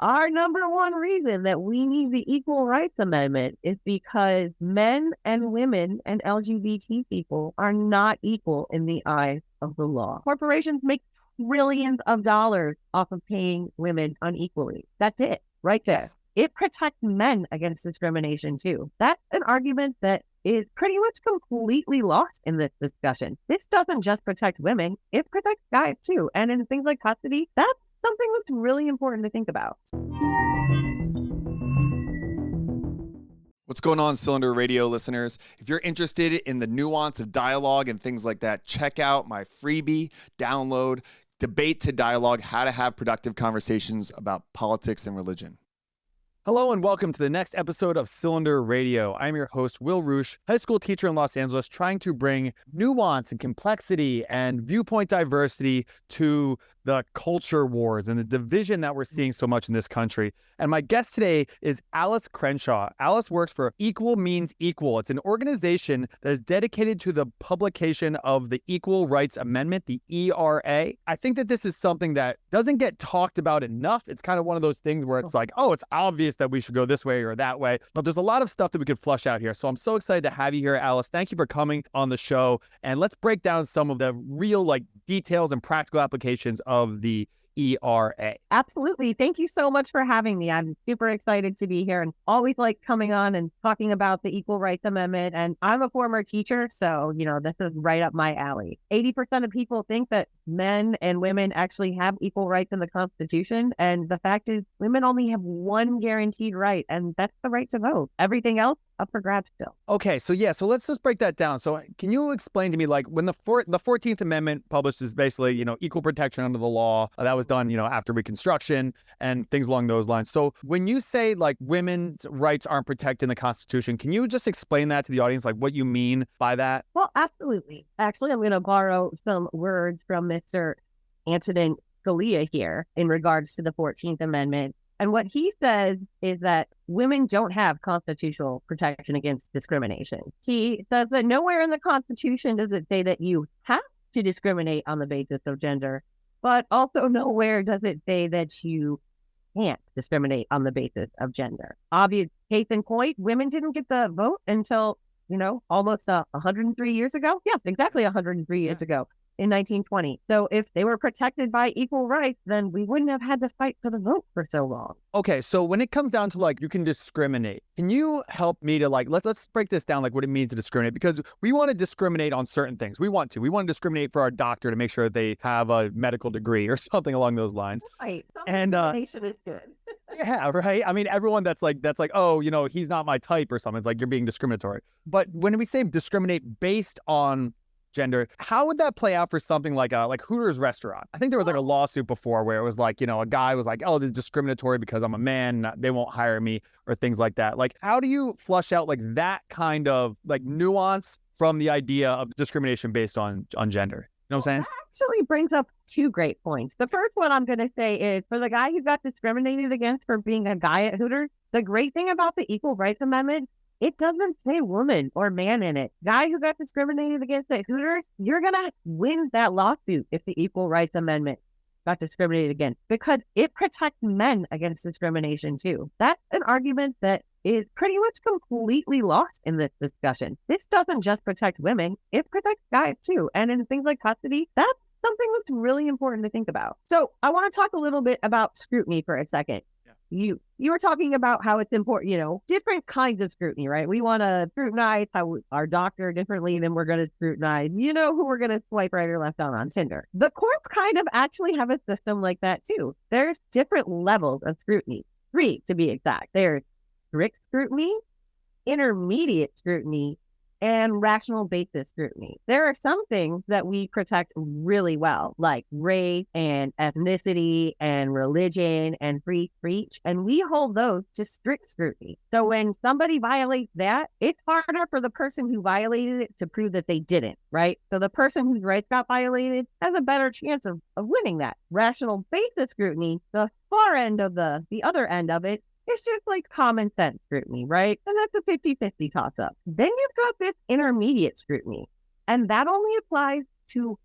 Our number one reason that we need the Equal Rights Amendment is because men and women and LGBT people are not equal in the eyes of the law. Corporations make trillions of dollars off of paying women unequally. That's it, right there. It protects men against discrimination too. That's an argument that is pretty much completely lost in this discussion. This doesn't just protect women, it protects guys too. And in things like custody, that's something that's really important to think about. What's going on, Cylinder Radio listeners? If you're interested in the nuance of dialogue and things like that, check out my freebie, download, Debate to Dialogue, How to Have Productive Conversations About Politics and Religion. Hello and welcome to the next episode of Cylinder Radio. I'm your host, Will Roosh, high school teacher in Los Angeles, trying to bring nuance and complexity and viewpoint diversity to the culture wars and the division that we're seeing so much in this country. And my guest today is Alice Crenshaw. Alice works for Equal Means Equal. It's an organization that is dedicated to the publication of the Equal Rights Amendment, the ERA. I think that this is something that doesn't get talked about enough. It's kind of one of those things where it's like, oh, it's obvious that we should go this way or that way. But there's a lot of stuff that we could flush out here. So I'm so excited to have you here, Alice. Thank you for coming on the show. And let's break down some of the real details and practical applications of the ERA. Absolutely. Thank you so much for having me. I'm super excited to be here and always like coming on and talking about the Equal Rights Amendment. And I'm a former teacher, so, this is right up my alley. 80% of people think that men and women actually have equal rights in the Constitution. And the fact is, women only have one guaranteed right, and that's the right to vote. Everything else up for grabs still. Okay, so let's just break that down. So can you explain to me, when the 14th Amendment published is basically, equal protection under the law, that was done, after Reconstruction and things along those lines. So when you say women's rights aren't protected in the Constitution, can you just explain that to the audience, what you mean by that? Well, absolutely. Actually, I'm going to borrow some words from Mr. Antonin Scalia here in regards to the 14th Amendment. And what he says is that women don't have constitutional protection against discrimination. He says that nowhere in the Constitution does it say that you have to discriminate on the basis of gender, but also nowhere does it say that you can't discriminate on the basis of gender. Obvious case in point, women didn't get the vote until, almost 103 years ago. Yes, exactly 103 years ago. In 1920. So if they were protected by equal rights, then we wouldn't have had to fight for the vote for so long. Okay, so when it comes down to you can discriminate, can you help me to let's break this down, what it means to discriminate? Because we want to discriminate on certain things. We want to discriminate for our doctor to make sure that they have a medical degree or something along those lines. Right. And discrimination is good. Yeah, right. I mean, everyone that's oh, he's not my type or something. It's you're being discriminatory. But when we say discriminate based on gender, how would that play out for something like Hooters restaurant? I think there was a lawsuit before where it was a guy was oh, this is discriminatory because I'm a man, they won't hire me, or things like that. How do you flush out that kind of nuance from the idea of discrimination based on gender? You know what I'm saying? That actually brings up two great points. The first one I'm going to say is for the guy who got discriminated against for being a guy at Hooters, the great thing about the Equal Rights Amendment, it doesn't say woman or man in it. Guy who got discriminated against at Hooters, you're going to win that lawsuit if the Equal Rights Amendment got discriminated against, because it protects men against discrimination too. That's an argument that is pretty much completely lost in this discussion. This doesn't just protect women, it protects guys too. And in things like custody, that's something that's really important to think about. So I want to talk a little bit about scrutiny for a second. You were talking about how it's important, different kinds of scrutiny, right? We want to scrutinize our doctor differently than we're going to scrutinize, who we're going to swipe right or left on Tinder. The courts kind of actually have a system like that too. There's different levels of scrutiny, 3 to be exact. There's strict scrutiny, intermediate scrutiny, and rational basis scrutiny. There are some things that we protect really well, like race and ethnicity and religion and free speech, and we hold those to strict scrutiny. So when somebody violates that, it's harder for the person who violated it to prove that they didn't, right? So the person whose rights got violated has a better chance of winning that. Rational basis scrutiny, the far end of the other end of it, it's just common sense scrutiny, right? And that's a 50-50 toss-up. Then you've got this intermediate scrutiny, and that only applies to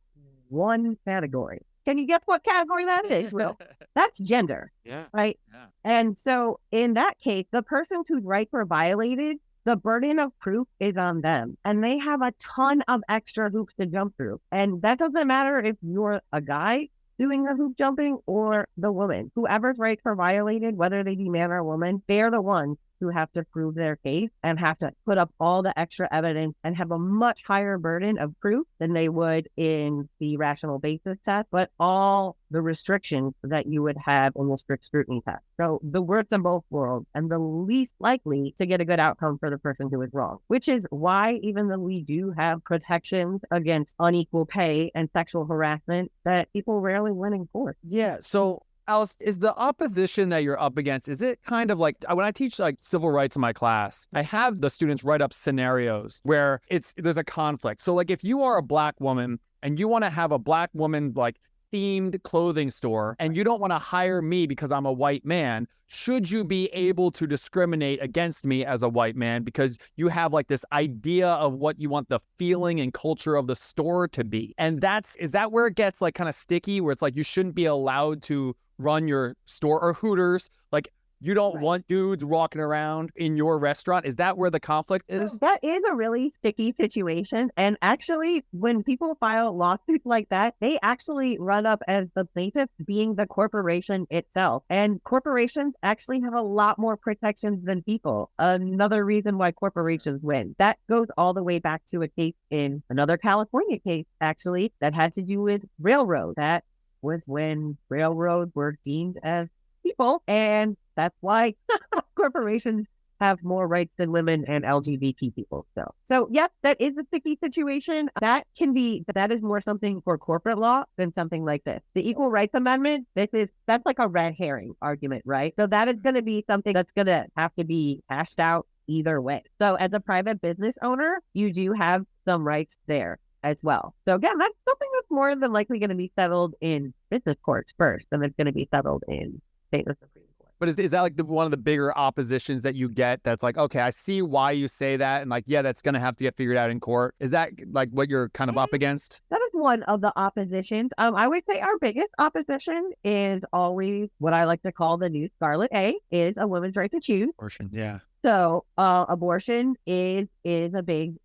one category. Can you guess what category that is, Will? That's gender. Yeah. Right? Yeah. And so in that case, the person whose rights were violated, the burden of proof is on them. And they have a ton of extra hoops to jump through. And that doesn't matter if you're a guy doing the hoop jumping or the woman. Whoever's rights were violated, whether they be man or woman, they're the ones who have to prove their case and have to put up all the extra evidence and have a much higher burden of proof than they would in the rational basis test, but all the restrictions that you would have in the strict scrutiny test. So the worst of both worlds and the least likely to get a good outcome for the person who is wrong, which is why even though we do have protections against unequal pay and sexual harassment, that people rarely win in court. Yeah. So Alice, is the opposition that you're up against, is it kind of like when I teach like civil rights in my class, I have the students write up scenarios where there's a conflict. So like if you are a Black woman and you want to have a Black woman like themed clothing store and you don't want to hire me because I'm a white man, should you be able to discriminate against me as a white man because you have like this idea of what you want the feeling and culture of the store to be? And is that where it gets like kind of sticky, where it's like you shouldn't be allowed to run your store, or Hooters, like you don't want dudes walking around in your restaurant? Is that where the conflict is? That is a really sticky situation. And actually, when people file lawsuits like that, they actually run up as the plaintiff being the corporation itself. And corporations actually have a lot more protections than people. Another reason why corporations win. That goes all the way back to a case in another California case, actually, that had to do with railroads. That was when railroads were deemed as people, and that's why corporations have more rights than women and LGBT people. So yes, that is a sticky situation. That is more something for corporate law than something like this. The Equal Rights Amendment, that's like a red herring argument, right? So that is going to be something that's going to have to be hashed out either way. So as a private business owner, you do have some rights there as well. So again, that's something that's more than likely going to be settled in business courts first, and it's going to be settled in state or Supreme Court. But is that like one of the bigger oppositions that you get that's like, okay, I see why you say that, and like, yeah, that's going to have to get figured out in court? Is that like what you're kind of up against? That is one of the oppositions. I would say our biggest opposition is always what I like to call the new Scarlet A, is a woman's right to choose. Abortion, yeah. So abortion is a big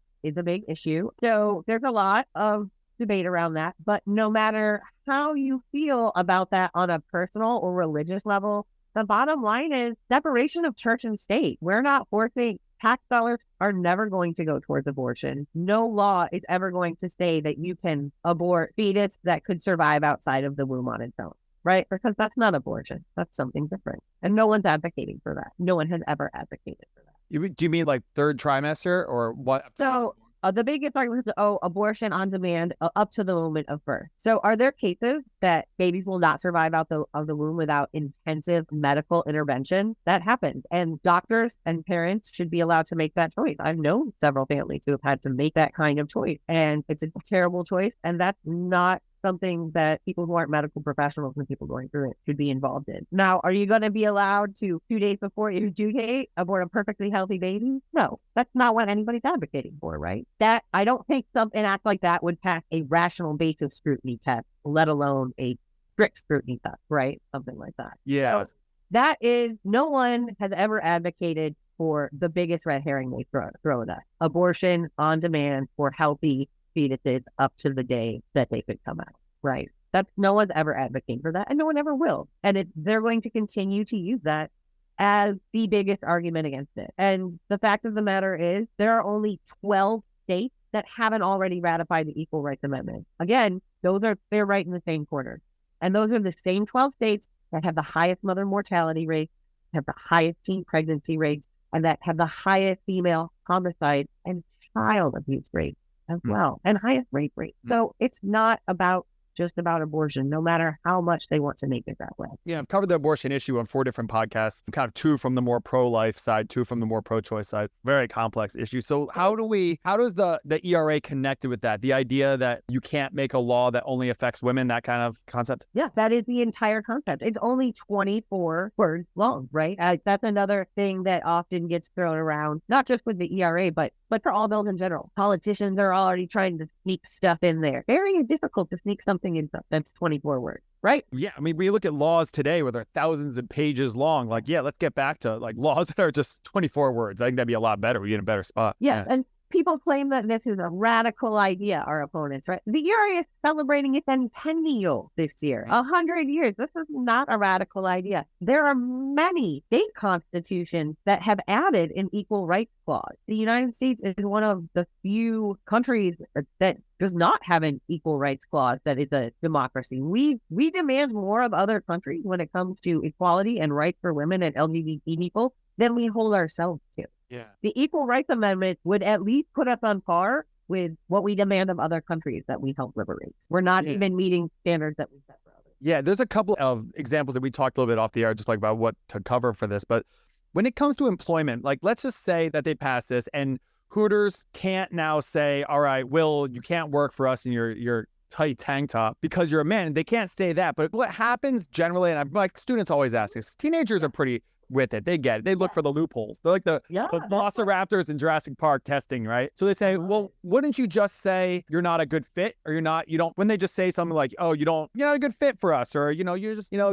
issue. So there's a lot of debate around that, but no matter how you feel about that on a personal or religious level, the bottom line is separation of church and state. We're not forcing, tax dollars are never going to go towards abortion. No law is ever going to say that you can abort fetus that could survive outside of the womb on its own, right? Because that's not abortion. That's something different. And no one's advocating for that. No one has ever advocated for that. Do you mean like third trimester or what? So the biggest argument is, abortion on demand up to the moment of birth. So are there cases that babies will not survive out of the womb without intensive medical intervention? That happens. And doctors and parents should be allowed to make that choice. I've known several families who have had to make that kind of choice. And it's a terrible choice. And that's not something that people who aren't medical professionals and people going through it should be involved in. Now, are you going to be allowed to 2 days before your due date abort a perfectly healthy baby? No, that's not what anybody's advocating for, right? That I don't think an act like that would pass a rational basis scrutiny test, let alone a strict scrutiny test, right? Something like that. Yeah. So that is, no one has ever advocated for the biggest red herring they throw at us. Abortion on demand for healthy fetuses up to the day that they could come out, right? That's, no one's ever advocating for that, and no one ever will. And they're going to continue to use that as the biggest argument against it. And the fact of the matter is, there are only 12 states that haven't already ratified the Equal Rights Amendment. Again, they're right in the same corner. And those are the same 12 states that have the highest mother mortality rates, have the highest teen pregnancy rates, and that have the highest female homicide and child abuse rates as well, and highest rape rate. So it's not just about abortion, no matter how much they want to make it that way. Yeah, I've covered the abortion issue on 4 different podcasts, kind of 2 from the more pro-life side, 2 from the more pro-choice side. Very complex issue. So how does the ERA connect with that? The idea that you can't make a law that only affects women, that kind of concept? Yeah, that is the entire concept. It's only 24 words long, right? That's another thing that often gets thrown around, not just with the ERA, but for all bills in general. Politicians are already trying to sneak stuff in there. Very difficult to sneak something anything that's 24 words, right? Yeah, I mean, we look at laws today where they're thousands of pages long. Like, yeah, let's get back to like laws that are just 24 words. I think that'd be a lot better. We'd be in a better spot. Yes, and people claim that this is a radical idea, our opponents, right? The ERA is celebrating its centennial this year, 100 years. This is not a radical idea. There are many state constitutions that have added an equal rights clause. The United States is one of the few countries that does not have an equal rights clause that is a democracy. We demand more of other countries when it comes to equality and rights for women and LGBT people than we hold ourselves to. Yeah. The Equal Rights Amendment would at least put us on par with what we demand of other countries that we help liberate. We're not even meeting standards that we set for others. Yeah, there's a couple of examples that we talked a little bit off the air, just like about what to cover for this. But when it comes to employment, like let's just say that they pass this and Hooters can't now say, all right, Will, you can't work for us in your tight tank top because you're a man. They can't say that. But what happens generally, and like students always ask this, teenagers are pretty with it. They get it. They look for the loopholes. They're like the velociraptors in Jurassic Park testing, right? So they say, well, wouldn't you just say you're not a good fit or you don't, when they just say something like, oh, you're not a good fit for us, or, you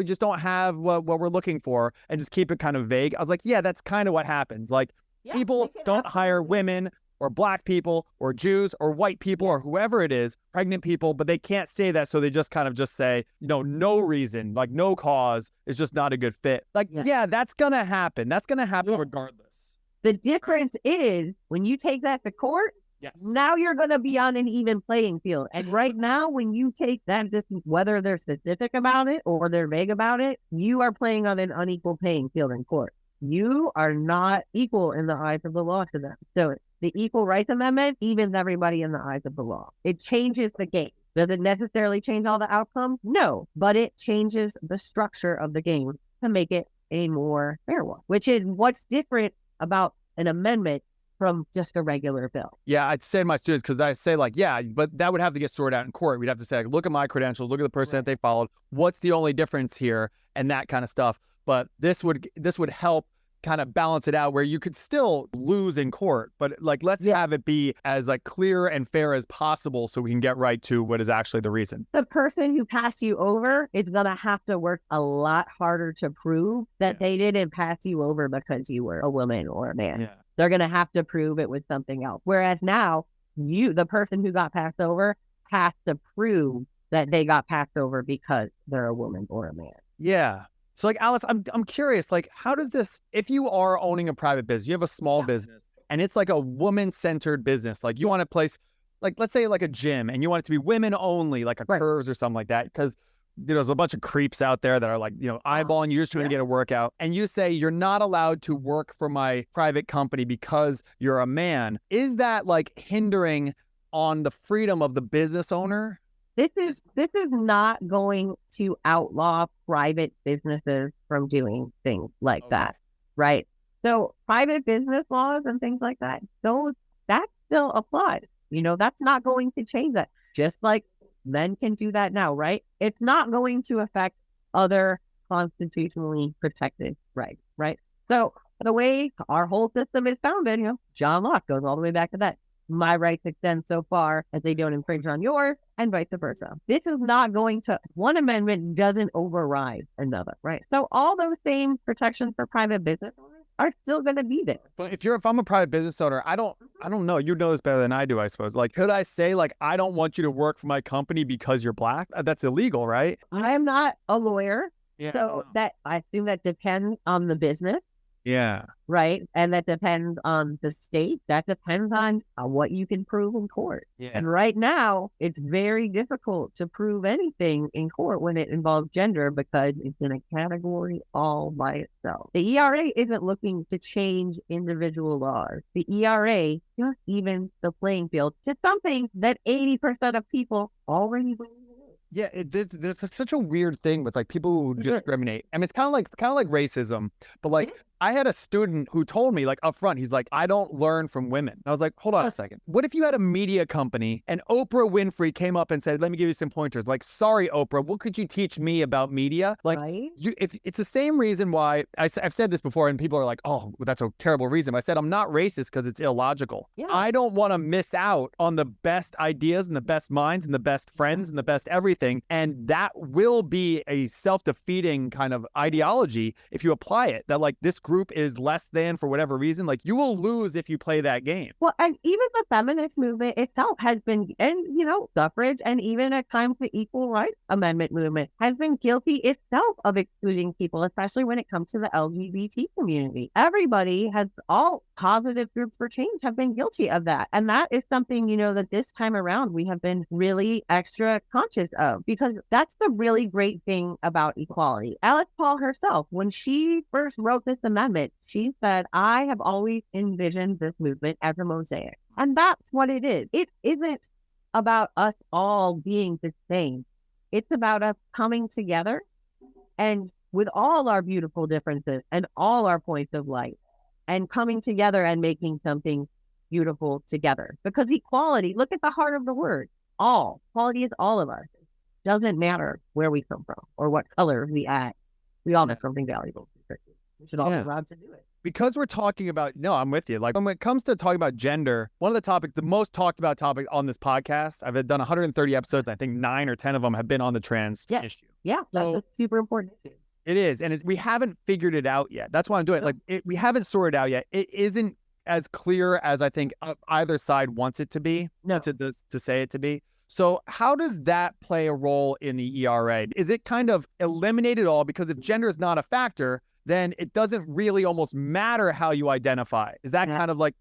just don't have what we're looking for, and just keep it kind of vague. I was like, yeah, that's kind of what happens. Like people don't hire women or Black people or Jews or white people or whoever it is, pregnant people, but they can't say that. So they just kind of just say, no reason, like no cause, is just not a good fit. Like, yeah, that's going to happen. That's going to happen regardless. The difference is when you take that to court, now you're going to be on an even playing field. And right now, when you take that, whether they're specific about it or they're vague about it, you are playing on an unequal playing field in court. You are not equal in the eyes of the law to them. So the Equal Rights Amendment evens everybody in the eyes of the law. It changes the game. Does it necessarily change all the outcomes? No, but it changes the structure of the game to make it a more fair one, which is what's different about an amendment from just a regular bill. Yeah, I'd say to my students, because I say like, yeah, but that would have to get sorted out in court. We'd have to say, like, look at my credentials, look at the person that they followed. What's the only difference here? And that kind of stuff. But this would help kind of balance it out where you could still lose in court, but like let's have it be as like clear and fair as possible so we can get right to what is actually the reason. The person who passed you over is going to have to work a lot harder to prove that they didn't pass you over because you were a woman or a man. They're going to have to prove it with something else. Whereas now, the person who got passed over, has to prove that they got passed over because they're a woman or a man. Yeah. So like, Alice, I'm curious, like, how does this, if you are owning a private business, you have a small business and it's like a woman-centered business, like you want to place, like, let's say like a gym and you want it to be women only, like a Curves or something like that, because there's a bunch of creeps out there that are like, eyeballing you, just trying to get a workout. And you say, you're not allowed to work for my private company because you're a man. Is that like hindering on the freedom of the business owner? This is not going to outlaw private businesses from doing things like that, right? So private business laws and things like that, that still applies. That's not going to change that. Just like men can do that now, right? It's not going to affect other constitutionally protected rights, right? So the way our whole system is founded, John Locke goes all the way back to that. My rights extend so far as they don't infringe on yours, and vice versa. This is not going to, one amendment doesn't override another, right? So all those same protections for private business owners are still going to be there. But if I'm a private business owner, I don't know. You know this better than I do, I suppose. Like, could I say, like, I don't want you to work for my company because you're Black? That's illegal, right? I am not a lawyer, so that I assume that depends on the business. Yeah. Right. And that depends on the state. That depends on what you can prove in court. Yeah. And right now, it's very difficult to prove anything in court when it involves gender because it's in a category all by itself. The ERA isn't looking to change individual laws. The ERA just evens the playing field to something that 80% of people already believe. Yeah, there's such a weird thing with like people who discriminate. I mean, it's kind of like racism, but like I had a student who told me like up front, he's like, I don't learn from women. I was like, hold on a second. What if you had a media company and Oprah Winfrey came up and said, let me give you some pointers. Like, sorry, Oprah, what could you teach me about media? Like, Right? if it's the same reason why I've said this before and people are like, oh, that's a terrible reason. I said, I'm not racist because it's illogical. Yeah. I don't want to miss out on the best ideas and the best minds and the best friends and the best everything. And that will be a self-defeating kind of ideology if you apply it, that like this group is less than for whatever reason. Like you will lose if you play that game. Well, and even the feminist movement itself has been, and suffrage, and even at times the Equal Rights Amendment movement has been guilty itself of excluding people, especially when it comes to the LGBT community. Everybody has, all positive groups for change have been guilty of that. And that is something, that this time around we have been really extra conscious of, because that's the really great thing about equality. Alice Paul herself, when she first wrote this amendment, she said, I have always envisioned this movement as a mosaic. And that's what it is. It isn't about us all being the same. It's about us coming together and with all our beautiful differences and all our points of light, and coming together and making something beautiful together. Because equality, look at the heart of the word, all. Equality is all of us. It doesn't matter where we come from or what color we add. We all have something valuable. We should all be allowed to do it. Because we're talking about, no, I'm with you. Like when it comes to talking about gender, one of the topics, the most talked about topic on this podcast, I've done 130 episodes. I think 9 or 10 of them have been on the trans issue. Yeah, that's a super important issue. It is. And we haven't figured it out yet. That's why I'm doing it. Like we haven't sorted out yet. It isn't as clear as I think either side wants it to be, to say it to be. So how does that play a role in the ERA? Is it kind of eliminated all? Because if gender is not a factor, then it doesn't really almost matter how you identify. Is that kind of like,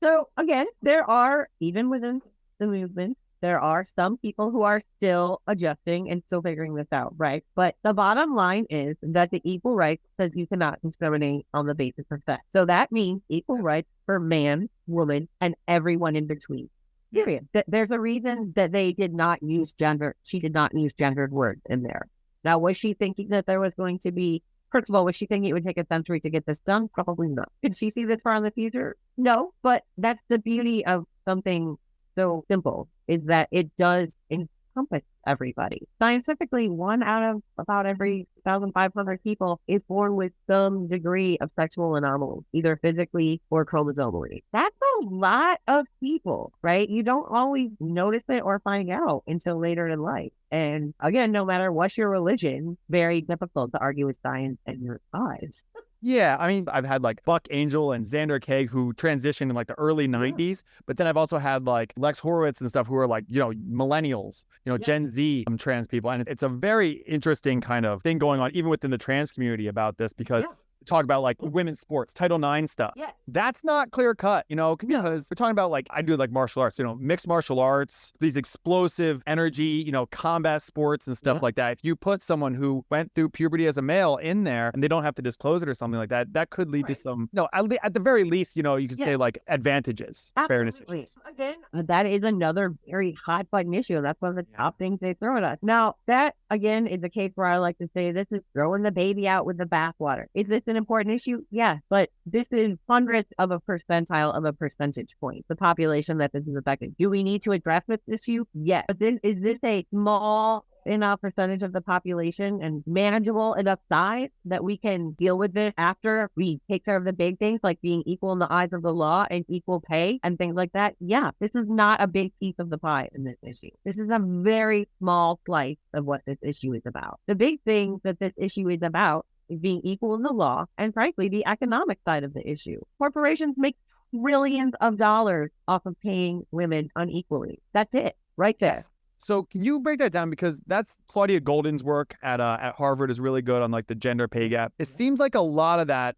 So again, there are, even within the movement, there are some people who are still adjusting and still figuring this out, right? But the bottom line is that the equal rights says you cannot discriminate on the basis of sex. So that means equal rights for man, woman, and everyone in between. Period. There's a reason that they did not use gender. She did not use gendered words in there. Now, was she thinking that there was going to be, first of all, was she thinking it would take a century to get this done? Probably not. Could she see this far in the future? No, but that's the beauty of something so simple, is that it does encompass everybody. Scientifically, 1 out of about every 1,500 people is born with some degree of sexual anomaly, either physically or chromosomally. That's a lot of people, right? You don't always notice it or find out until later in life. And again, no matter what's your religion, very difficult to argue with science and your eyes. Yeah, I mean, I've had like Buck Angel and Xander Kaig who transitioned in like the early 90s, but then I've also had like Lex Horowitz and stuff who are like, millennials, Gen Z trans people. And it's a very interesting kind of thing going on even within the trans community about this, because talk about like women's sports, Title IX stuff. Yeah. That's not clear cut, because we're talking about like, I do like martial arts, mixed martial arts, these explosive energy, combat sports and stuff like that. If you put someone who went through puberty as a male in there and they don't have to disclose it or something like that, that could lead to some, at the very least, you could say like advantages, fairness issues. Again, that is another very hot button issue. That's one of the top things they throw at us. Now, that again is a case where I like to say this is throwing the baby out with the bathwater. Is this an important issue? Yeah, but this is hundredths of a percentile of a percentage point, the population that this is affecting. Do we need to address this issue? Yes. But is this a small enough percentage of the population and manageable enough size that we can deal with this after we take care of the big things like being equal in the eyes of the law and equal pay and things like that? Yeah, this is not a big piece of the pie in this issue. This is a very small slice of what this issue is about. The big thing that this issue is about is being equal in the law and, frankly, the economic side of the issue. Corporations make trillions of dollars off of paying women unequally. That's it, right there. So can you break that down? Because that's Claudia Golden's work at Harvard is really good on like the gender pay gap. It seems like a lot of that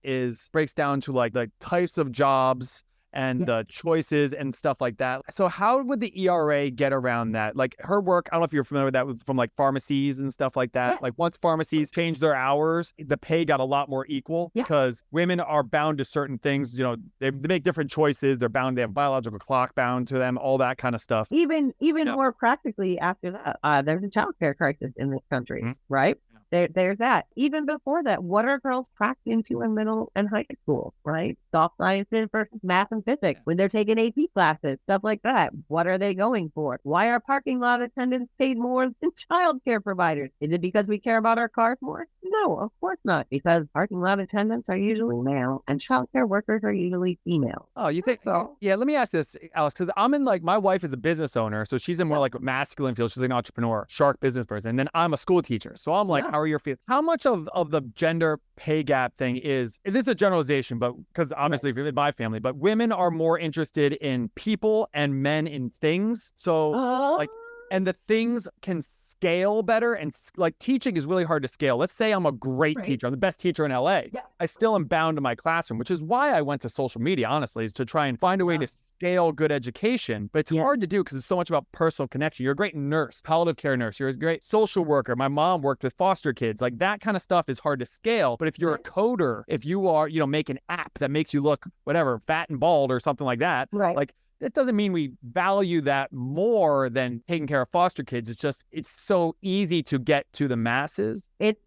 breaks down to like types of jobs and the choices and stuff like that. So how would the ERA get around that? Like her work, I don't know if you're familiar with that from like pharmacies and stuff like that. Like once pharmacies changed their hours, the pay got a lot more equal because women are bound to certain things. They make different choices. They're bound, they have biological clock bound to them, all that kind of stuff. Even more practically after that, there's a child care crisis in this country, right? there's that. Even before that, what are girls cracked into in middle and high school, right? Soft sciences versus math and physics. When they're taking AP classes, stuff like that. What are they going for? Why are parking lot attendants paid more than childcare providers? Is it because we care about our cars more? No, of course not. Because parking lot attendants are usually male and childcare workers are usually female. Oh, you think so? Yeah, let me ask this, Alice, because I'm in like, my wife is a business owner, so she's in more like a masculine field. She's an entrepreneur, sharp business person. And then I'm a school teacher. So I'm like, how are your feelings? How much of the gender pay gap thing is, this is a generalization, but because obviously in my family, but women are more interested in people and men in things. So like, and the things can scale better, and like teaching is really hard to scale. Let's say I'm a great teacher. I'm the best teacher in LA. Yeah. I still am bound to my classroom, which is why I went to social media, honestly, is to try and find a way to scale good education. But it's hard to do because it's so much about personal connection. You're a great nurse, palliative care nurse. You're a great social worker. My mom worked with foster kids. Like that kind of stuff is hard to scale. But if you're a coder, if you are, make an app that makes you look whatever, fat and bald or something like that, like it doesn't mean we value that more than taking care of foster kids. It's just, it's so easy to get to the masses. It's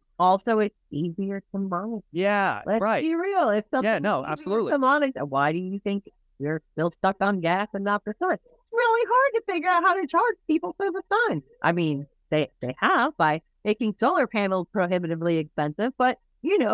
easier to monitor. Yeah, Let's be real. If something absolutely. To monitor, why do you think you're still stuck on gas and not the sun? It's really hard to figure out how to charge people for the sun. I mean, they have by making solar panels prohibitively expensive, but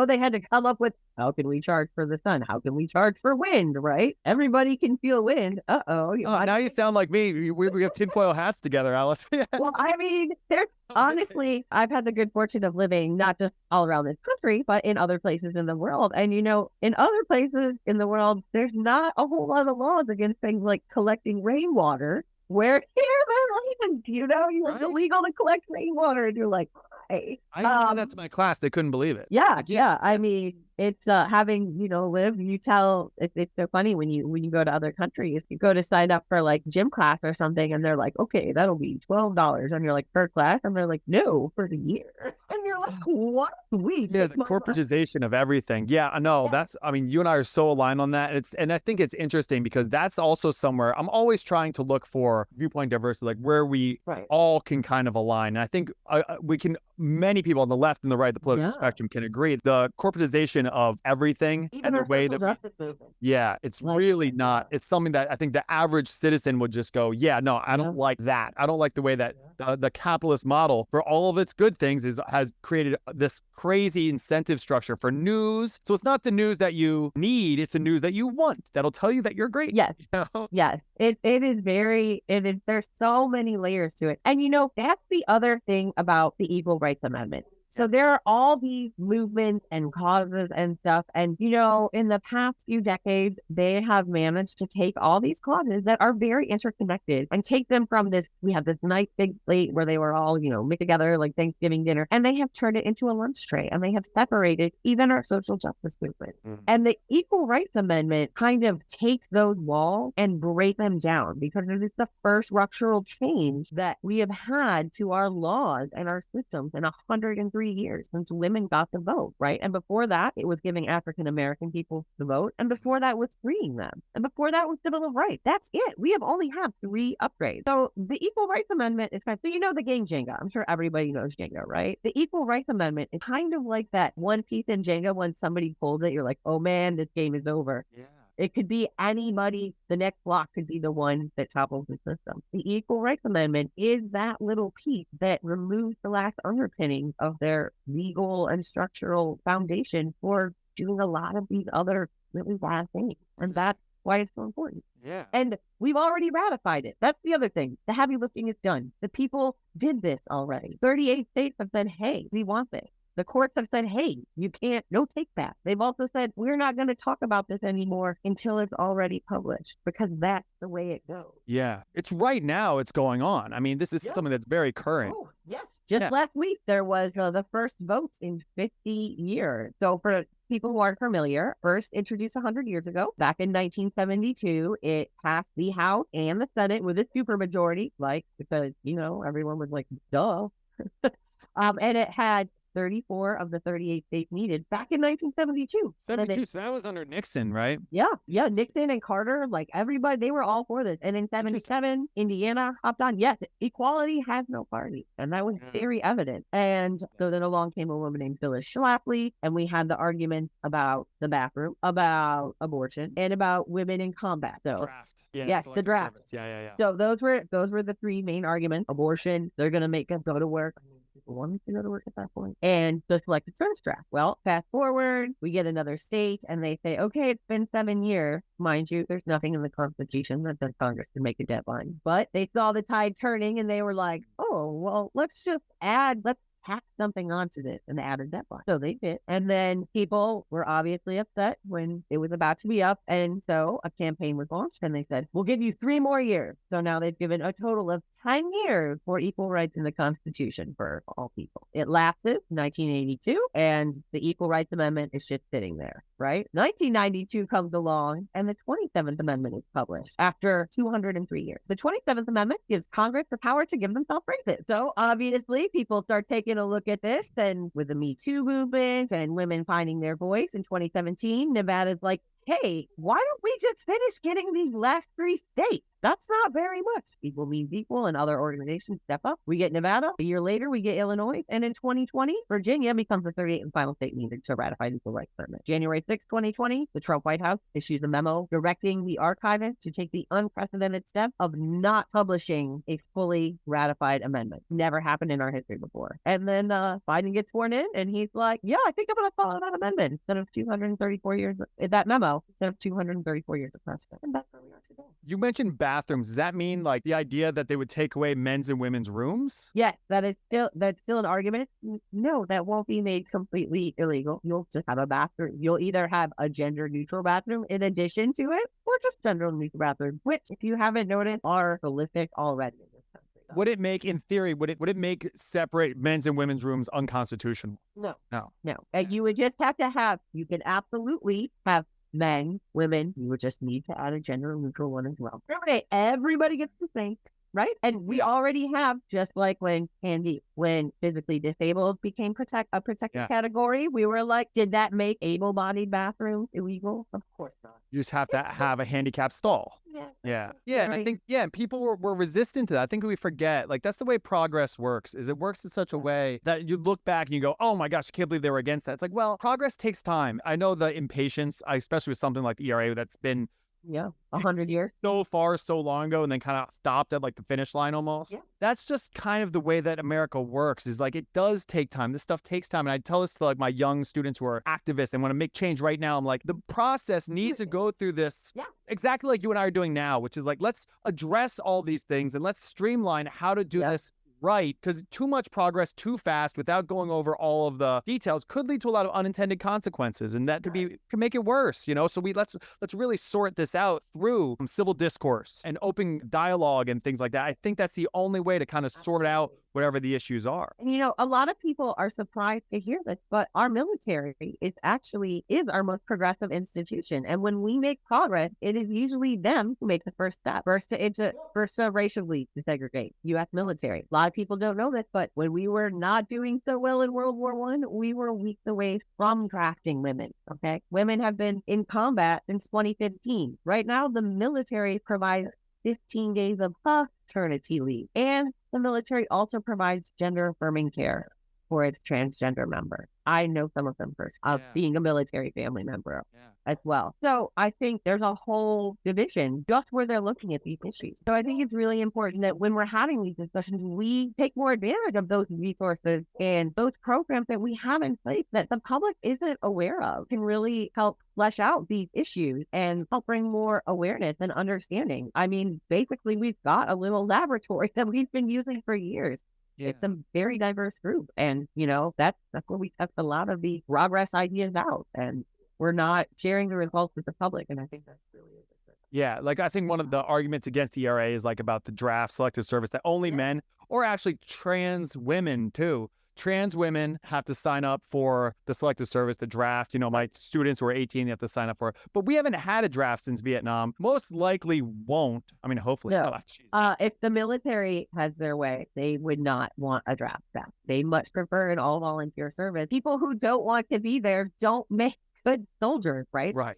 they had to come up with, how can we charge for the sun? How can we charge for wind, right? Everybody can feel wind. Oh, now you sound like me. We have tinfoil hats together, Alice. Well, I mean, there's honestly, I've had the good fortune of living not just all around this country, but in other places in the world. And, in other places in the world, there's not a whole lot of laws against things like collecting rainwater, where here they're even, it's illegal to collect rainwater. And you're like, hey. I explained that to my class. They couldn't believe it. Yeah. I mean, it's having, lived, you tell, it's so funny when you go to other countries, you go to sign up for like gym class or something, and they're like, okay, that'll be $12. And you're like, per class? And they're like, no, for the year. And you're like, what? The corporatization of everything. Yeah, I know. You and I are so aligned on that. And I think it's interesting because that's also somewhere I'm always trying to look for viewpoint diversity, like where we all can kind of align. And I think many people on the left and the right, the political spectrum can agree. The corporatization of everything, even and the way that it's really not. It's something that I think the average citizen would just go, no, I don't like that. I don't like the way that the capitalist model, for all of its good things, has created this crazy incentive structure for news. So it's not the news that you need, it's the news that you want. That'll tell you that you're great. Yes. Yes. It is there's so many layers to it. And that's the other thing about the Equal Rights Amendment. So there are all these movements and causes and stuff. And, in the past few decades, they have managed to take all these causes that are very interconnected and take them from we have this nice big plate where they were all, mixed together like Thanksgiving dinner. And they have turned it into a lunch tray, and they have separated even our social justice movement. And the Equal Rights Amendment kind of takes those walls and break them down, because it is the first structural change that we have had to our laws and our systems in 103 years since women got the vote, right? And before that, it was giving African American people the vote. And before that was freeing them. And before that was the Bill of Rights. That's it. We have only had 3 upgrades. So the Equal Rights Amendment is kind of, so the game Jenga. I'm sure everybody knows Jenga, right? The Equal Rights Amendment is kind of like that one piece in Jenga. When somebody pulls it, you're like, oh man, this game is over. Yeah. It could be anybody. The next block could be the one that topples the system. The Equal Rights Amendment is that little piece that removes the last underpinning of their legal and structural foundation for doing a lot of these other really bad things. And that's why it's so important. Yeah. And we've already ratified it. That's the other thing. The heavy lifting is done. The people did this already. 38 states have said, hey, we want this. The courts have said, hey, you can't, no take back. They've also said, we're not going to talk about this anymore until it's already published, because that's the way it goes. Yeah. It's right now it's going on. I mean, this is something that's very current. Oh, yes. Just last week, there was the first votes in 50 years. So for people who aren't familiar, first introduced 100 years ago, back in 1972, it passed the House and the Senate with a supermajority, because, everyone was like, duh. And it had 34 of the 38 states needed back in 1972. 72, so that was under Nixon, right? Yeah. Nixon and Carter, like everybody, they were all for this. And in 77, Indiana hopped on. Yes, equality has no party. And that was very evident. And so then along came a woman named Phyllis Schlafly, and we had the argument about the bathroom, about abortion, and about women in combat. So Draft. yes, the draft. Service. Yeah. So those were the three main arguments. Abortion, they're going to make us go to work. People wanted to go to work at that point. And the selected service draft. Well, fast forward, we get another state and they say, okay, it's been 7 years. Mind you, there's nothing in the Constitution that the Congress can make a deadline. But they saw the tide turning and they were like, oh, well, let's tack something onto this and add a deadline. So they did. And then people were obviously upset when it was about to be up. And so a campaign was launched and they said, we'll give you 3 more years. So now they've given a total of 10 years for equal rights in the Constitution for all people. It lapses 1982 and the Equal Rights Amendment is just sitting there, right? 1992 comes along and the 27th Amendment is published after 203 years. The 27th Amendment gives Congress the power to give themselves raises. So obviously people start taking a look at this, and with the Me Too movement and women finding their voice in 2017, Nevada's like, hey, why don't we just finish getting these last 3 states? That's not very much. Equal means equal, and other organizations step up. We get Nevada. A year later, we get Illinois. And in 2020, Virginia becomes the 38th and final state needed to ratify the Equal Rights Amendment. January 6, 2020, the Trump White House issues a memo directing the archivist to take the unprecedented step of not publishing a fully ratified amendment. Never happened in our history before. And then Biden gets sworn in, and he's like, yeah, I think I'm going to follow that amendment instead of 234 years, that memo, instead of 234 years of precedent. And that's where we are today. You mentioned bathrooms. Does that mean like the idea that they would take away men's and women's rooms? Yes, that's still an argument. No, that won't be made completely illegal. You'll just have a bathroom. You'll either have a gender neutral bathroom in addition to it, or just gender neutral bathroom, which, if you haven't noticed, are prolific already in this country. Would it make, in theory, would it make separate men's and women's rooms unconstitutional? No. No. And you would just have to have. You can absolutely have men, women. You would just need to add a gender neutral one as well. Everybody gets the same, right? And we already have, just like when physically disabled became a protected category, we were like, did that make able-bodied bathrooms illegal? Of course not. You just have to have a handicapped stall. Yeah. And I think, people were resistant to that. I think we forget, like, that's the way progress works, is it works in such a way that you look back and you go, oh my gosh, I can't believe they were against that. It's like, well, progress takes time. I know the impatience, especially with something like ERA that's been 100 years. So far, so long ago, and then kind of stopped at like the finish line almost. Yeah. That's just kind of the way that America works, is like, it does take time. This stuff takes time. And I tell this to like my young students who are activists and want to make change right now. I'm like, the process needs to go through this exactly like you and I are doing now, which is like, let's address all these things and let's streamline how to do this right, because too much progress too fast without going over all of the details could lead to a lot of unintended consequences, and that could make it worse, so let's really sort this out through civil discourse and open dialogue and things like that. I think that's the only way to kind of sort out whatever the issues are. And a lot of people are surprised to hear this, but our military is our most progressive institution. And when we make progress, it is usually them who make the first step, first to racially desegregate. U.S. military. A lot of people don't know this, but when we were not doing so well in World War I, we were weeks away from drafting women. Okay, women have been in combat since 2015. Right now, the military provides 15 days of paternity leave, and the military also provides gender-affirming care for its transgender members. I know some of them first, being a military family member as well. So I think there's a whole division just where they're looking at these issues. So I think it's really important that when we're having these discussions, we take more advantage of those resources and those programs that we have in place that the public isn't aware of, can really help flesh out these issues and help bring more awareness and understanding. I mean, basically, we've got a little laboratory that we've been using for years. Yeah. It's a very diverse group. And, that's where we test a lot of the progress ideas out. And we're not sharing the results with the public. And I think that's really interesting. Yeah. Like, I think one of the arguments against ERA is like about the draft selective service, that only men, or actually trans women too, trans women have to sign up for the selective service, the draft. My students who are 18, they have to sign up for it. But we haven't had a draft since Vietnam. Most likely won't. I mean, hopefully. No. Oh, If the military has their way, they would not want a draft staff. They much prefer an all volunteer service. People who don't want to be there don't make good soldiers, right? Right.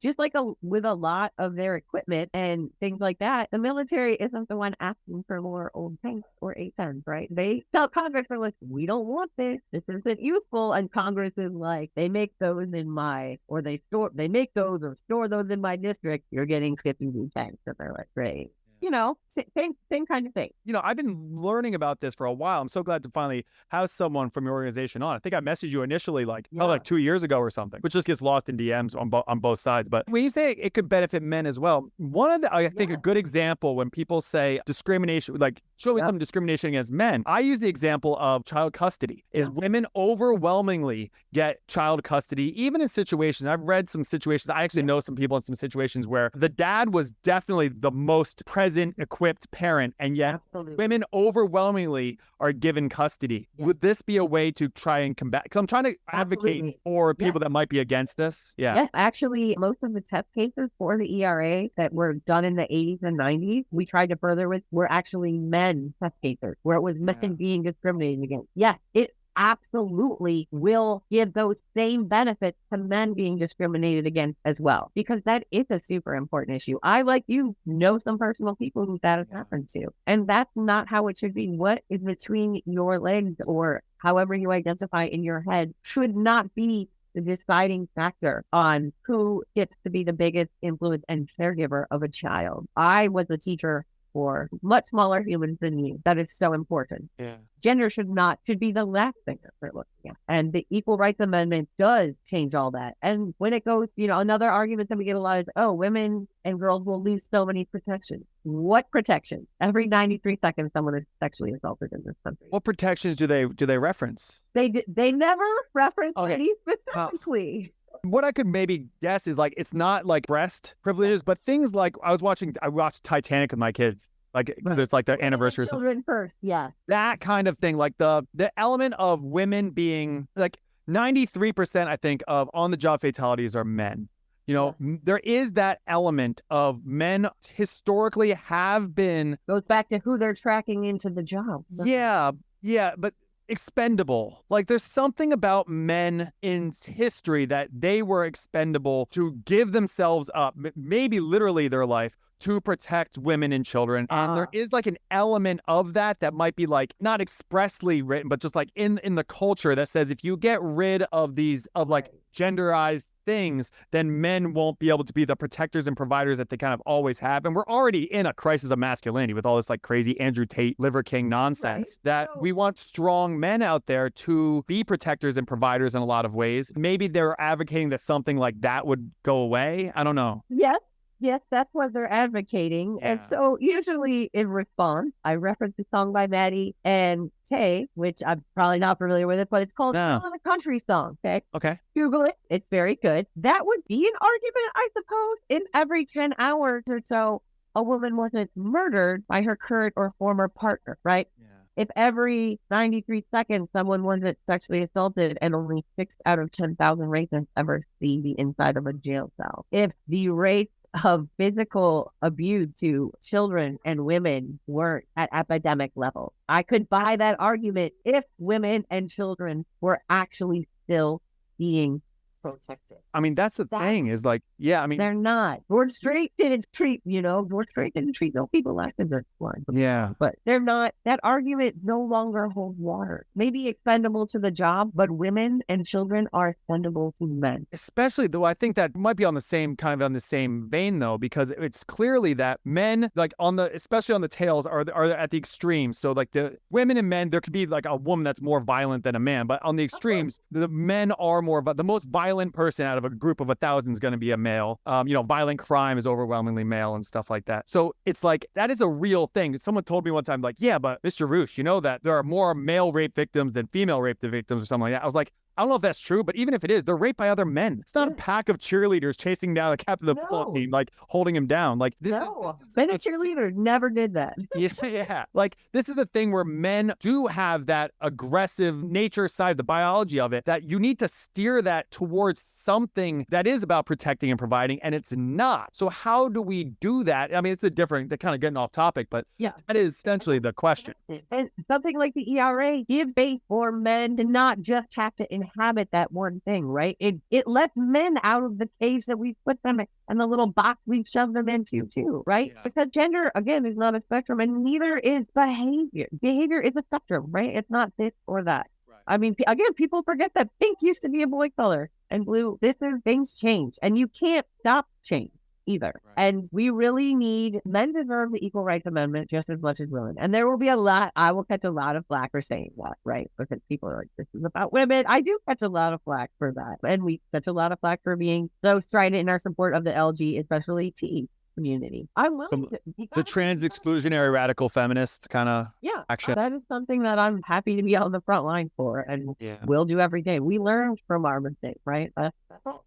Just like with a lot of their equipment and things like that, the military isn't the one asking for more old tanks or A-10s, right? They tell Congress, they're like, we don't want this. This isn't useful. And Congress is like, they make those they make those or store those in my district. You're getting 50 new tanks. So they're like, great. Same kind of thing. I've been learning about this for a while. I'm so glad to finally have someone from your organization on. I think I messaged you initially like 2 years ago or something, which just gets lost in DMs on both sides. But when you say it could benefit men as well, I think a good example when people say discrimination, like show me some discrimination against men. I use the example of child custody. Women overwhelmingly get child custody, even in situations. I've read some situations. I actually know some people in some situations where the dad was definitely the most present, equipped parent, and yet women overwhelmingly are given custody. Would this be a way to try and combat? Because I'm trying to advocate for people that might be against this. Yes, actually, most of the test cases for the ERA that were done in the 80s and 90s, we tried to further with, were actually men test cases where it was men being discriminated against. Yes, it absolutely will give those same benefits to men being discriminated against as well, because that is a super important issue. I, like you, know some personal people who that has happened to, and that's not how it should be. What is between your legs, or however you identify in your head, should not be the deciding factor on who gets to be the biggest influence and caregiver of a child. I was a teacher for much smaller humans than you. That is so important. Gender should be the last thing that we're looking at. And the Equal Rights Amendment does change all that. And when it goes, another argument that we get a lot is, women and girls will lose so many protections. What protection? Every 93 seconds, someone is sexually assaulted in this country. What protections do they reference? They never reference any specifically. What I could maybe guess is like, it's not like breast privileges, but things like I watched Titanic with my kids, like, because it's like their anniversary. Children first, that kind of thing. Like the element of women being like 93%, I think, of on-the-job fatalities are men. There is that element of men historically have been. Goes back to who they're tracking into the job. Yeah, but expendable. Like there's something about men in history that they were expendable to give themselves up, maybe literally their life, to protect women and children. And there is like an element of that might be like not expressly written, but just like in the culture that says if you get rid of these genderized things, then men won't be able to be the protectors and providers that they kind of always have. And we're already in a crisis of masculinity with all this like crazy Andrew Tate, Liver King nonsense that we want strong men out there to be protectors and providers in a lot of ways. Maybe they're advocating that something like that would go away. I don't know. Yes, that's what they're advocating. And so usually in response, I reference a song by Maddie and Tay, which I'm probably not familiar with it, but it's called Still in a Country Song. Okay. Google it. It's very good. That would be an argument, I suppose, in every 10 hours or so, a woman wasn't murdered by her current or former partner, right? If every 93 seconds someone wasn't sexually assaulted, and only 6 out of 10,000 rapists ever see the inside of a jail cell. If the rates of physical abuse to children and women weren't at epidemic levels, I could buy that argument if women and children were actually still being protected. I mean, that's the thing is like, they're not. George Strait didn't treat no people like this one. But they're not. That argument no longer holds water. Maybe expendable to the job, but women and children are expendable to men. Especially though, I think that might be on the same vein though, because it's clearly that men, like especially on the tails, are at the extremes. So like the women and men, there could be like a woman that's more violent than a man, but on the extremes, the men are more, but the most violent person out of a group of 1,000 is going to be a male. Violent crime is overwhelmingly male and stuff like that. So it's like, that is a real thing. Someone told me one time, like, yeah, but Mr. Roosh, you know that there are more male rape victims than female rape victims or something like that. I was like, I don't know if that's true, but even if it is, they're raped by other men. It's not a pack of cheerleaders chasing down the captain of the football team, like holding him down. Like this is men and cheerleaders never did that. yeah. Like this is a thing where men do have that aggressive nature side, the biology of it, that you need to steer that towards something that is about protecting and providing, and it's not. So how do we do that? I mean, it's a different, they're kind of getting off topic, but that is essentially the question. And something like the ERA gives space for men to not just have to inhabit that one thing, right? It lets men out of the cage that we put them in and the little box we've shoved them into too, right? Yeah. Because gender, again, is not a spectrum, and neither is behavior. Behavior is a spectrum, right? It's not this or that. Right. I mean, again, people forget that pink used to be a boy color and blue. Things change, and you can't stop change either. Right. And we really need, men deserve the Equal Rights Amendment just as much as women. And there will be I will catch a lot of flack for saying that, right? Because people are like, this is about women. I do catch a lot of flack for that. And we catch a lot of flack for being so strident in our support of the LG, especially T community. I will. The trans exclusionary radical feminist kind of action. That is something that I'm happy to be on the front line for, and we'll do every day. We learned from our mistakes, right? That's all.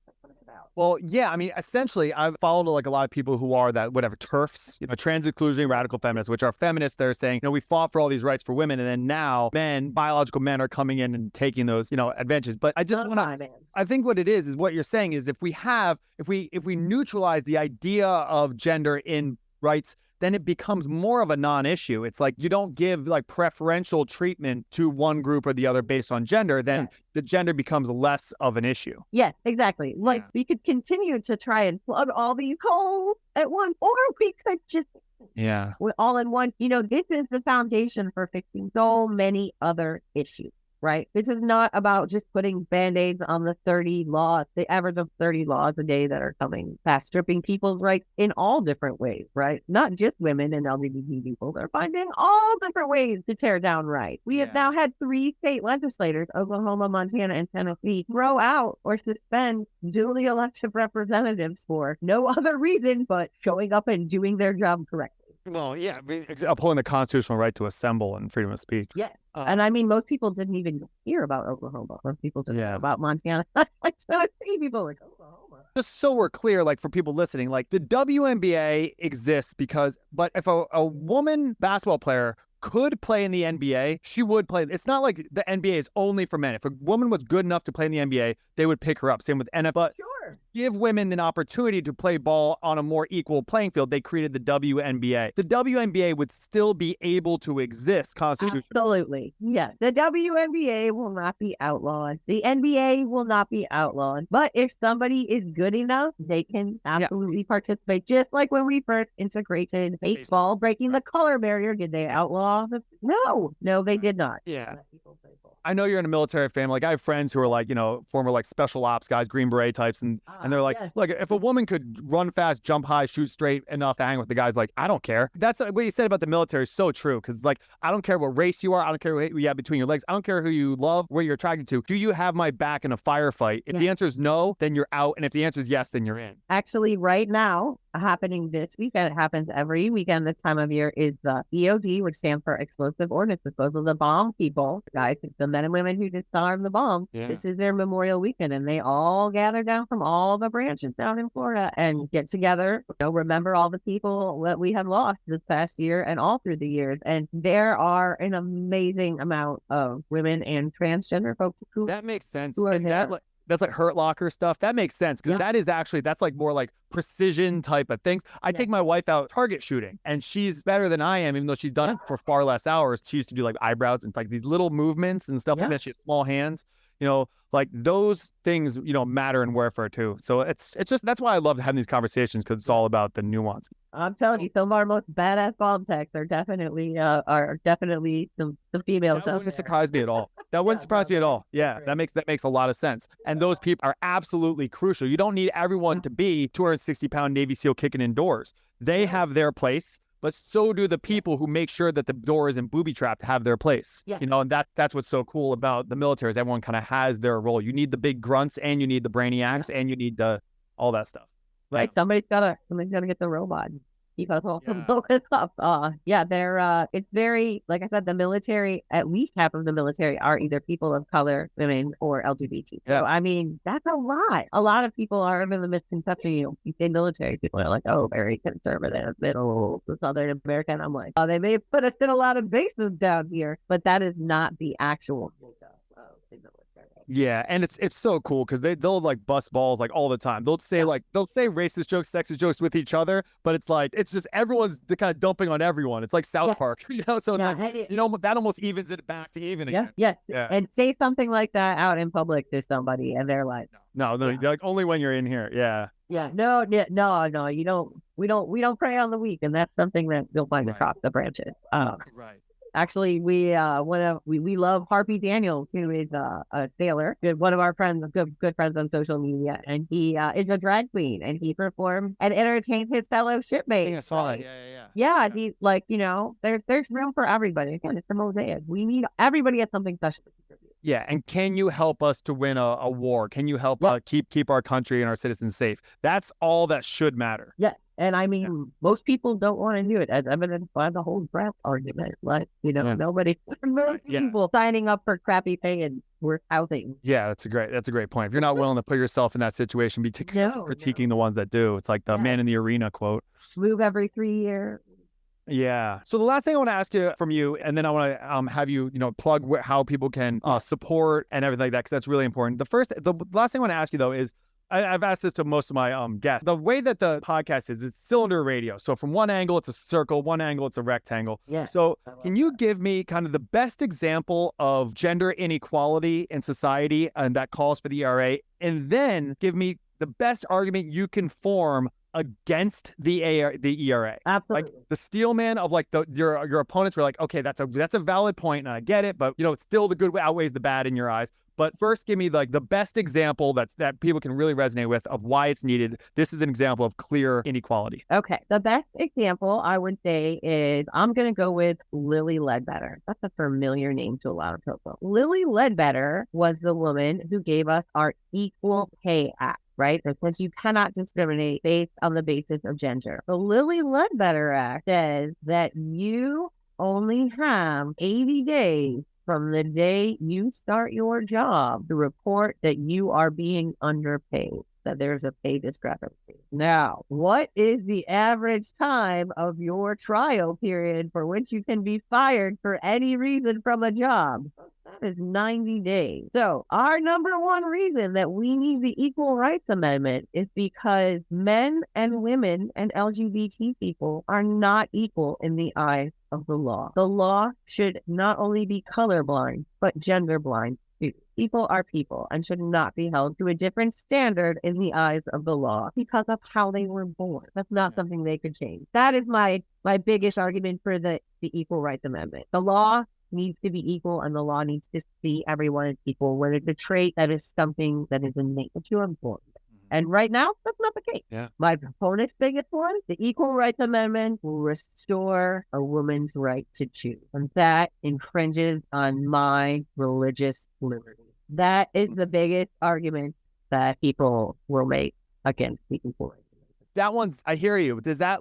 Well, yeah, I mean, essentially, I've followed like a lot of people who are that, whatever, TERFs, trans exclusionary radical feminists, which are feminists. They're saying, we fought for all these rights for women, and then now biological men are coming in and taking those, advantages. But I just want to, I think what it is what you're saying is if we neutralize the idea of gender in rights, then it becomes more of a non-issue. It's like you don't give like preferential treatment to one group or the other based on gender, then the gender becomes less of an issue. Yes, exactly. Like we could continue to try and plug all these holes at once, or we could just all in one. This is the foundation for fixing so many other issues. Right. This is not about just putting Band-Aids on the 30 laws, the average of 30 laws a day that are coming past, stripping people's rights in all different ways, right? Not just women and LGBT people. They're finding all different ways to tear down rights. We have now had 3 state legislators, Oklahoma, Montana, and Tennessee, throw out or suspend duly elected representatives for no other reason but showing up and doing their job correctly. Well, upholding the constitutional right to assemble and freedom of speech. Yes. And I mean, most people didn't even hear about Oklahoma. Most people didn't know about Montana. Like, so I see people like, Oklahoma. Just so we're clear, like for people listening, like the WNBA exists but if a woman basketball player could play in the NBA, she would play. It's not like the NBA is only for men. If a woman was good enough to play in the NBA, they would pick her up. Same with NFL. Sure. Give women an opportunity to play ball on a more equal playing field. They created the WNBA. The WNBA would still be able to exist constitutionally. Absolutely. Yes. The WNBA will not be outlawed. The NBA will not be outlawed. But if somebody is good enough, they can absolutely participate. Just like when we first integrated baseball, breaking the color barrier, did they outlaw? No, they did not. Yeah. I know you're in a military family. Like I have friends who are like, former like special ops guys, Green Beret types. And they're like, look, if a woman could run fast, jump high, shoot straight enough to hang with the guys, like, I don't care. That's what you said about the military is so true. Cause like, I don't care what race you are. I don't care what you have between your legs. I don't care who you love, where you're attracted to. Do you have my back in a firefight? If the answer is no, then you're out. And if the answer is yes, then you're in. Actually, right now, happening this weekend, it happens every weekend this time of year, is the EOD, which stands for Explosive Ordnance. Those are the bomb people, guys, the men and women who disarmed the bomb. This is their Memorial Weekend, and they all gather down from all the branches down in Florida and get together, remember all the people that we have lost this past year and all through the years. And there are an amazing amount of women and transgender folks who that makes sense. Who are and there. That's like Hurt Locker stuff. That makes sense because that's like more like precision type of things. I take my wife out target shooting and she's better than I am, even though she's done it for far less hours. She used to do like eyebrows and like these little movements and stuff like that. She has small hands, like those things, matter in warfare too. So it's just, that's why I love having these conversations because it's all about the nuance. I'm telling you, some of our most badass bomb techs are definitely some females. That wouldn't surprise me at all. That wouldn't surprise me at all. Yeah, that makes a lot of sense. And those people are absolutely crucial. You don't need everyone to be 260-pound Navy SEAL kicking indoors. They have their place, but so do the people who make sure that the door isn't booby-trapped have their place. Yeah. And that's what's so cool about the military is everyone kind of has their role. You need the big grunts and you need the brainiacs and you need all that stuff. Right. Somebody's gotta get the robot. Because also look it up. Yeah, they're it's very, like I said, the military, at least half of the military are either people of color, women, or LGBT. Yeah. So I mean, that's a lot. A lot of people are under the misconception, you say military, people are like, oh, very conservative, middle, Southern American. I'm like, oh, they may have put us in a lot of bases down here, but that is not the actual makeup of the military. Yeah, and it's so cool because they'll like bust balls like all the time. They'll say racist jokes, sexist jokes with each other, but it's like it's just everyone's kind of dumping on everyone. It's like South Park, So it's like, that almost evens it back to even again. Yeah. And say something like that out in public to somebody, and they're like, no, like only when you're in here. Yeah. No, you don't. We don't prey on the weak, and that's something that you'll find across the branches. Right. Actually, we love Harvey Daniels, who is a sailor, one of our friends, good friends on social media, and he is a drag queen, and he performed and entertained his fellow shipmates. I think I saw that. Yeah. He's like, there's room for everybody. Again, it's a mosaic. We need everybody has something special to contribute. Yeah, and can you help us to win a war? Can you help keep our country and our citizens safe? That's all that should matter. Yeah. And I mean, most people don't want to do it, as evidenced by the whole draft argument. Like, nobody, most people signing up for crappy pay and worse housing. Yeah, that's a great point. If you're not willing to put yourself in that situation, be critiquing the ones that do. It's like the man in the arena quote. Move every 3 years. Yeah. So the last thing I want to ask you from you, and then I want to have you, plug how people can support and everything like that, because that's really important. The last thing I want to ask you though is, I've asked this to most of my guests. The way that the podcast is, it's cylinder radio. So from one angle, it's a circle. One angle, it's a rectangle. Yeah. So can you give me kind of the best example of gender inequality in society and that calls for the ERA, and then give me the best argument you can form against the ERA? Absolutely. Like the steelman of like your opponents were like, okay, that's a valid point, and I get it, but still the good outweighs the bad in your eyes. But first, give me like the best example that people can really resonate with of why it's needed. This is an example of clear inequality. Okay. The best example I would say is, I'm going to go with Lilly Ledbetter. That's a familiar name to a lot of people. Lilly Ledbetter was the woman who gave us our Equal Pay Act. Right? Because you cannot discriminate based on the basis of gender. The Lilly Ledbetter Act says that you only have 80 days from the day you start your job to report that you are being underpaid, that there's a pay discrepancy. Now, what is the average time of your trial period for which you can be fired for any reason from a job? That is 90 days. So our number one reason that we need the Equal Rights Amendment is because men and women and LGBT people are not equal in the eyes of the law. The law should not only be colorblind, but gender blind too. People are people and should not be held to a different standard in the eyes of the law because of how they were born. That's not something they could change. That is my biggest argument for the Equal Rights Amendment. The law needs to be equal, and the law needs to see everyone as equal, whether it's a trait that is something that is innate that you are born with. And right now, that's not the case. Yeah. My opponent's biggest one, the Equal Rights Amendment will restore a woman's right to choose. And that infringes on my religious liberty. That is the biggest argument that people will make against the Equal Rights Amendment. That one's, I hear you. Does that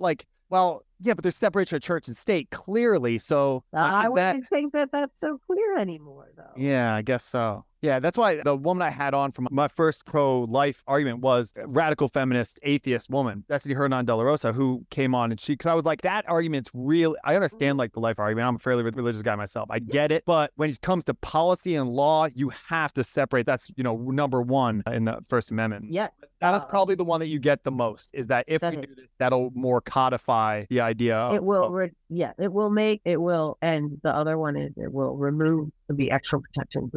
but there's separation of church and state, clearly. So I wouldn't think that that's so clear anymore, though. Yeah, I guess so. Yeah, that's why the woman I had on from my first pro-life argument was a radical feminist atheist woman, Destiny Hernan De La Rosa, who came on, and because I was like, that argument's real. I understand like the life argument. I'm a fairly religious guy myself. I get it. But when it comes to policy and law, you have to separate. That's, number one in the First Amendment. Yeah. That is probably the one that you get the most, is that if we do this, that'll more codify the idea of... It will, it will, and the other one is it will remove the extra protections